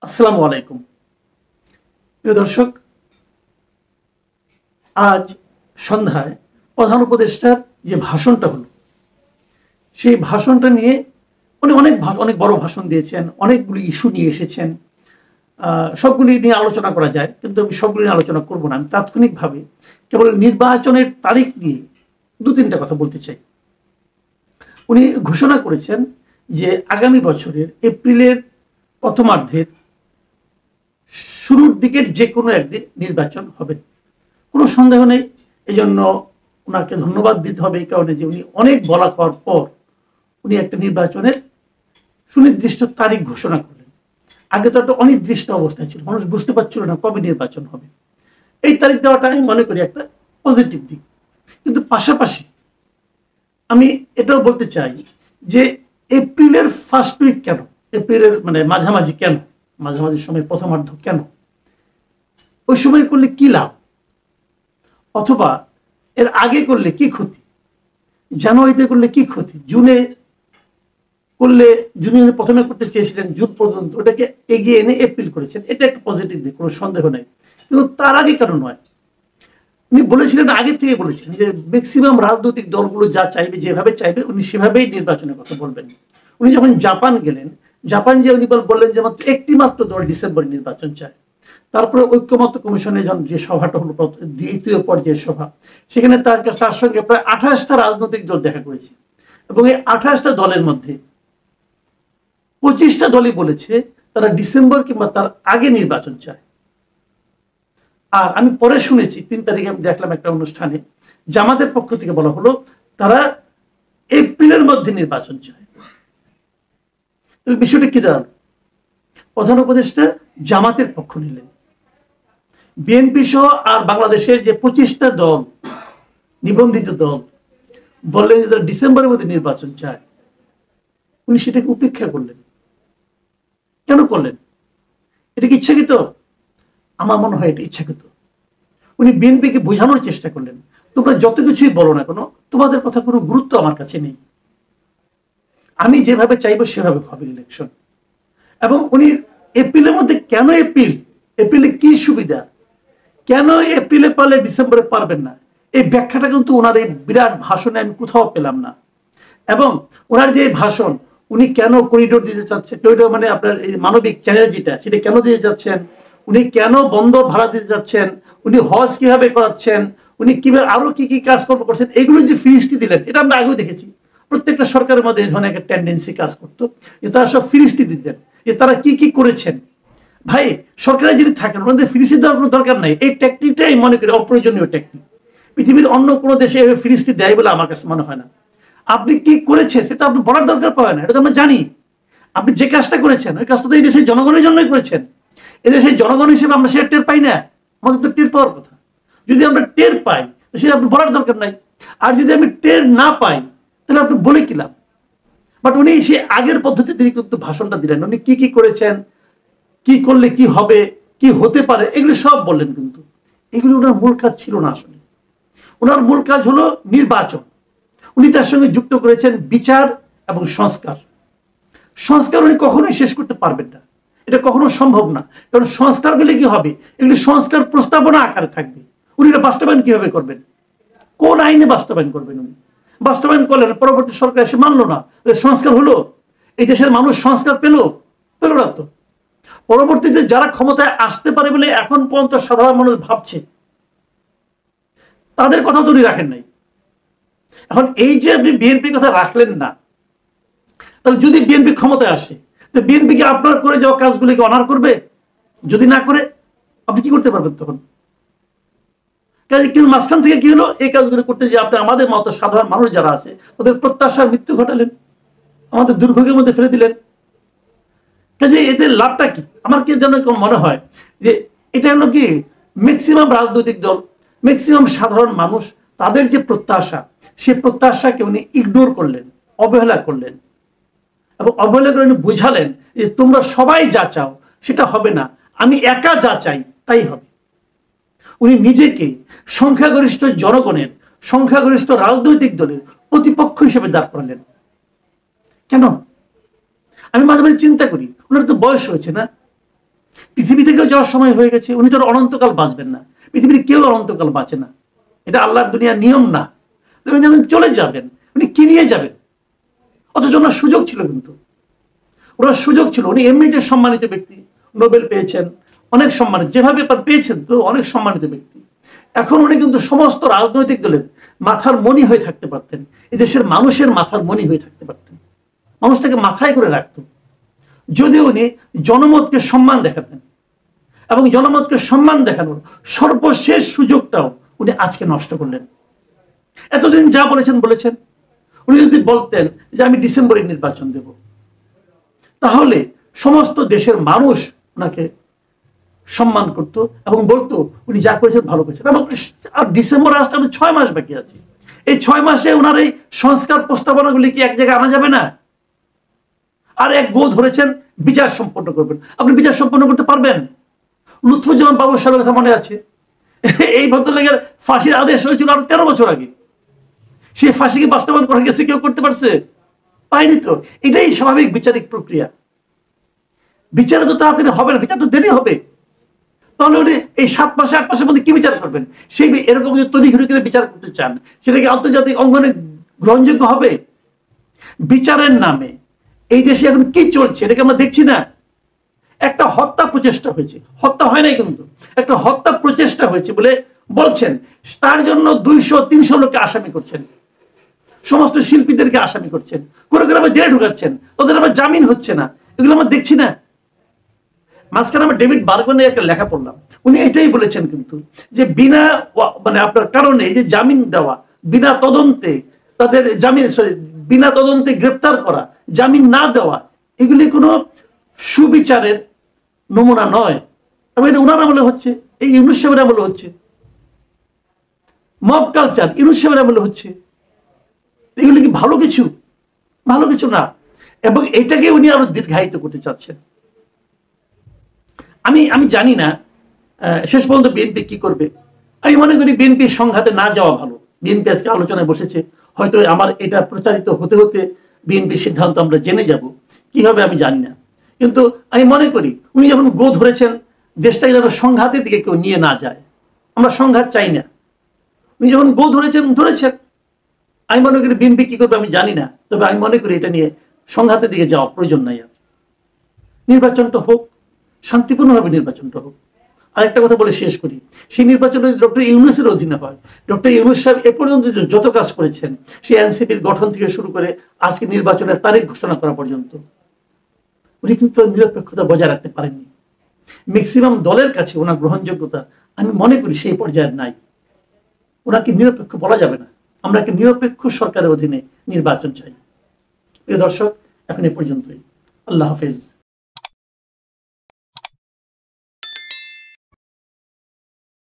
আসসালামু আলাইকুম প্রিয় দর্শক। আজ সন্ধ্যায় প্রধান উপদেষ্টার যে ভাষণটা হলো, সেই ভাষণটা নিয়ে উনি অনেক বড় ভাষণ দিয়েছেন, অনেকগুলি ইস্যু নিয়ে এসেছেন। সবগুলি নিয়ে আলোচনা করা যায়, কিন্তু আমি সবগুলি নিয়ে আলোচনা করব না। আমি তাৎক্ষণিকভাবে কেবল নির্বাচনের তারিখ নিয়ে দু তিনটা কথা বলতে চাই। উনি ঘোষণা করেছেন যে আগামী বছরের এপ্রিলের প্রথমার্ধের শুরুর দিকের যে কোনো একদিন নির্বাচন হবে, কোনো সন্দেহ নেই। এই জন্য ওনাকে ধন্যবাদ দিতে হবে, এই কারণে যে উনি অনেক বলা হওয়ার পর উনি একটা নির্বাচনের সুনির্দিষ্ট তারিখ ঘোষণা করলেন। আগে তো একটা অনির্দিষ্ট অবস্থায় ছিল, মানুষ বুঝতে পারছিল না কবে নির্বাচন হবে। এই তারিখ দেওয়াটা আমি মনে করি একটা পজিটিভ দিক। কিন্তু পাশাপাশি আমি এটাও বলতে চাই যে এপ্রিলের ফার্স্ট উইক কেন, এপ্রিলের মানে মাঝামাঝি কেন, মাঝামাঝি সময় প্রথমার্ধ কেন, ওই সময় করলে কি লাভ, অথবা এর আগে করলে কি ক্ষতি, জানুয়ারিতে করলে কি ক্ষতি, জুনে করলে, জুনে প্রথমে করতে চেয়েছিলেন জুন পর্যন্ত, ওটাকে এগিয়ে এনে এপ্রিল করেছেন, এটা একটা পজিটিভ দিক, কোনো সন্দেহ নেই। কিন্তু তার আগে কেন নয়? উনি বলেছিলেন, আগে থেকে বলেছিলেন যে ম্যাক্সিমাম রাজনৈতিক দলগুলো যা চাইবে, যেভাবে চাইবে উনি সেভাবেই নির্বাচনের কথা বলবেন। উনি যখন জাপান গেলেন, জাপান যে উনি বললেন যে মাত্র একটি মাত্র দল ডিসেম্বর নির্বাচন চায়। তারপরে ঐক্যমত্য কমিশনে যে সভাটা হলো, দ্বিতীয় পর্যায়ের সভা, সেখানে তার সঙ্গে প্রায় 28টা রাজনৈতিক দল দেখা করেছে, এবং এই 28টা দলের মধ্যে 25টা দলই বলেছে তারা ডিসেম্বর কিংবা তার আগে নির্বাচন চায়। আর আমি পরে শুনেছি, 3 তারিখে আমি দেখলাম একটা অনুষ্ঠানে, জামাতের পক্ষ থেকে বলা হলো তারা এপ্রিলের মধ্যে নির্বাচন চায়। তাহলে বিষয়টা কি দাঁড়ালো? প্রধান উপদেষ্টা জামাতের পক্ষ নিলেন, বিএনপি সহ আর বাংলাদেশের যে 25টা দল, নিবন্ধিত দল, বললেন যে তারা ডিসেম্বরের মধ্যে নির্বাচন চায়। উনি সেটাকে উপেক্ষা করলেন। কেন করলেন? এটা কি ইচ্ছাকৃত? আমার মনে হয় এটা ইচ্ছাকৃত। উনি বিএনপিকে বোঝানোর চেষ্টা করলেন, তোমরা যত কিছুই বলো না কেন, তোমাদের কথা কোনো গুরুত্ব আমার কাছে নেই, আমি যেভাবে চাইবো সেভাবে হবে ইলেকশন। এবং উনি এপ্রিলের মধ্যে, কেন এপ্রিল, এপ্রিলে কি সুবিধা, কেন এপ্রিলে পারলে ডিসেম্বরে পারবেন না, এই ব্যাখ্যাটা কিন্তু ওনার এই বিরাট ভাষণে আমি কোথাও পেলাম না। এবং ওনার যে ভাষণ, উনি কেন করিডোর দিতে চাচ্ছেন, করিডোর মানে আপনার এই মানবিক চ্যানেল যেটা, সেটা কেন দিতে চাচ্ছেন, উনি কেন বন্দর ভাড়া দিতে যাচ্ছেন, উনি হজ কিভাবে করাচ্ছেন, উনি কিভাবে আরো কি কি কাজকর্ম করছেন, এগুলো যে ফিরিস্তি দিলেন, এটা আমরা আগেও দেখেছি। প্রত্যেকটা সরকারের মধ্যে এই ধরনের একটা টেন্ডেন্সি কাজ করতো, যে তারা সব ফিরিস্তি দিতেন, যে তারা কি কি করেছেন। ভাই, সরকারে যিনি থাকেন ওনাদের ফিরিস্তি দেওয়ার কোনো দরকার নাই। এই টেকনিকটাই মনে করি অপ্রয়োজনীয় টেকনিক। পৃথিবীর অন্য কোনো দেশে ফিরিস্তি দেয় বলে আমার কাছে মনে হয় না। আপনি কি করেছেন সেটা আপনি বলার দরকার পড়ে না, এটা তো আমরা জানি। আপনি যে কাজটা করেছেন ওই কাজটা তো এই দেশের জনগণের জন্যই করেছেন। এদেশের জনগণ হিসেবে আমরা সেটা টের পাই না? আমাদের তো টের পাওয়ার কথা। যদি আমরা টের পাই সেটা আপনি বলার দরকার নাই। আর যদি আমি টের না পাই তাহলে আপনি বলে কি লাভ? বাট উনি সে আগের পদ্ধতি তিনি কিন্তু ভাষণটা দিলেন, উনি কি কি করেছেন, কি করলে কি হবে, কি হতে পারে, এগুলো সব বললেন। কিন্তু এগুলো ওনার মূল কাজ ছিল না। আসলে ওনার মূল কাজ হলো নির্বাচন। উনি তার সঙ্গে যুক্ত করেছেন বিচার এবং সংস্কার। সংস্কার উনি কখনোই শেষ করতে পারবেন না, এটা কখনো সম্ভব না। কারণ সংস্কার বলে কি হবে, এগুলি সংস্কার প্রস্তাবনা আকারে থাকবে। উনি এটা বাস্তবায়ন কিভাবে করবেন, কোন আইনে বাস্তবায়ন করবেন? উনি বাস্তবায়ন করলেন, পরবর্তী সরকার এসে মানলো না, সংস্কার হলো? এই দেশের মানুষ সংস্কার পেলো না তো। পরবর্তীতে যারা ক্ষমতায় আসতে পারে বলে এখন পর্যন্ত সাধারণ মানুষ ভাবছে, তাদের কথা তো উনি রাখেন নাই। এখন এই যে আপনি বিএনপির কথা রাখলেন না, তাহলে যদি বিএনপি ক্ষমতায় আসে, তো বিএনপি কি আপনার করে যাওয়া কাজগুলিকে অনার করবে? যদি না করে আপনি কি করতে পারবেন তখন? কিন্তু মাঝখান থেকে কি হলো, এই কাজগুলো করতে যে আপনি আমাদের মতো সাধারণ মানুষ যারা আছে ওদের প্রত্যাশার মৃত্যু ঘটালেন, আমাদের দুর্ভোগের মধ্যে ফেলে দিলেন। কাজে এদের লাভটা কি? আমার কি যেন মনে হয় যে এটা হলো কি, ম্যাক্সিমাম রাজনৈতিক দল, ম্যাক্সিমাম সাধারণ মানুষ, তাদের যে প্রত্যাশা, সেই প্রত্যাশাকে উনি ইগনোর করলেন, অবহেলা করলেন। এবং অবহেলা করে উনি বুঝালেন যে তোমরা সবাই যা চাও সেটা হবে না, আমি একা যা চাই তাই হবে। উনি নিজেকে সংখ্যাগরিষ্ঠ জনগণের, সংখ্যাগরিষ্ঠ রাজনৈতিক দলের প্রতিপক্ষ হিসেবে দাঁড় করালেন। কেন? আমি মাঝে মাঝে চিন্তা করি, ওনার তো বয়স হয়েছে না, পৃথিবী থেকেও যাওয়ার সময় হয়ে গেছে, উনি তো অনন্তকাল বাঁচবেন না, পৃথিবীর কেউ অনন্তকাল বাঁচে না, এটা আল্লাহর দুনিয়ার নিয়ম না। উনি যখন চলে যাবেন, উনি কি নিয়ে যাবেন? অথচ ওনার সুযোগ ছিল, কিন্তু ওনার সুযোগ ছিল, উনি এমনিতে সম্মানিত ব্যক্তি, নোবেল পেয়েছেন, অনেক সম্মানিত, যেভাবে পেয়েছেন তো অনেক সম্মানিত ব্যক্তি। এখন উনি কিন্তু সমস্ত রাজনৈতিক দলের মাথার মণি হয়ে থাকতে পারতেন, এদেশের মানুষের মাথার মণি হয়ে থাকতে পারতেন, মানুষটাকে মাথায় করে রাখতেন যদি উনি জনমতকে সম্মান দেখাতেন। এবং জনমতকে সম্মান দেখানোর সর্বশেষ সুযোগটাও উনি আজকে নষ্ট করলেন। এতদিন যা বলেছেন বলেছেন, উনি যদি বলতেন যে আমি ডিসেম্বরে নির্বাচন দেব, তাহলে সমস্ত দেশের মানুষ ওনাকে সম্মান করত এবং বলতো উনি যা করেছেন ভালো করেছেন। এবং ডিসেম্বরে আসতে আমাদের 6 মাস বাকি আছে, এই 6 মাসে ওনার এই সংস্কার প্রস্তাবনাগুলি কি এক জায়গায় আনা যাবে না? আর এক গো ধরেছেন বিচার সম্পন্ন করবেন, আপনি বিচার সম্পন্ন করতে পারবেন? লুৎফুজ্জামান বাবু সাহেবের কথা মনে আছে, এই ভদ্রলোকের ফাঁসির আদেশ হয়েছিল আরো 13 বছর আগে, সেই ফাঁসিকে বাস্তবায়ন করা গেছে, কেউ করতে পারছে? পায়নি তো। এটাই স্বাভাবিক বিচারিক প্রক্রিয়া। বিচারে তো তাড়াতাড়ি হবে না, বিচার তো দেরি হবে। তাহলে উনি এই 7 মাসে 8 মাসের মধ্যে কি বিচার করবেন? সেই এরকম যে তৈরি করে বিচার করতে চান, সেটা কি আন্তর্জাতিক অঙ্গনে গ্রহণযোগ্য হবে? বিচারের নামে এই দেশে এখন কি চলছে এটাকে আমরা দেখছি না? একটা হত্যা প্রচেষ্টা হয়েছে, হত্যা হয় নাই কিন্তু, একটা হত্যা প্রচেষ্টা হয়েছে বলে বলছেন, তার জন্য 200-300 লোককে আসামি করছেন, সমস্ত শিল্পীদেরকে আসামি করছেন, করে করে আবার জেলে ঢুকাচ্ছেন, ওদের আবার জামিন হচ্ছে না, এগুলো আমরা দেখছি না? মাঝখানে আমরা ডেভিড বার্গম্যানের একটা লেখা পড়লাম, উনি এটাই বলেছেন কিন্তু, যে বিনা মানে আপনার কারণে এই যে জামিন দেওয়া, বিনা তদন্তে তাদের জামিন, বিনা তদন্তে গ্রেপ্তার করা, জামিন না দেওয়া, এগুলি কোনো সুবিচারের নমুনা নয়। এবং এটা ওনার আমলে হচ্ছে, এই ইউনূস সাহেবের আমলে হচ্ছে, মব কালচার ইউনূস সাহেবের আমলে হচ্ছে। এগুলি কি ভালো কিছু? ভালো কিছু না। এবং এটাকে উনি আরো দীর্ঘায়িত করতে চাচ্ছেন। আমি জানি না শেষ পর্যন্ত বিএনপি কি করবে। আমি মনে করি বিএনপির সংঘাতে না যাওয়া ভালো। বিএনপি আজকে আলোচনায় বসেছে, হয়তো আমার এটা প্রচারিত হতে হতে বিএনপির সিদ্ধান্ত আমরা জেনে যাব, কি হবে আমি জানি না। কিন্তু আমি মনে করি উনি যখন গো ধরেছেন, দেশটাকে যেন সংঘাতের দিকে কেউ নিয়ে না যায়, আমরা সংঘাত চাই না। উনি যখন গো ধরেছেন, আমি মনে করি বিএনপি কি করবে আমি জানি না, তবে আমি মনে করি এটা নিয়ে সংঘাতের দিকে যাওয়া প্রয়োজন নাই। আর নির্বাচনটা হোক, শান্তিপূর্ণভাবে নির্বাচনটা হোক। আরেকটা কথা বলে শেষ করি, সেই নির্বাচন ডক্টর ইউনূসের অধীনে হয়। ডক্টর ইউনূস সাহেব এ পর্যন্ত যত কাজ করেছেন, সেই এনসিপির গঠন থেকে শুরু করে আজকে নির্বাচনের তারিখ ঘোষণা করা পর্যন্ত, উনি কিন্তু নিরপেক্ষতা বজায় রাখতে পারেননি। ম্যাক্সিমাম দলের কাছে ওনার গ্রহণযোগ্যতা আমি মনে করি সেই পর্যায়ে নাই। ওনাকে নিরপেক্ষ বলা যাবে না। আমরা একটা নিরপেক্ষ সরকারের অধীনে নির্বাচন চাই। প্রিয় দর্শক, এখন এ পর্যন্তই। আল্লাহ হাফেজ।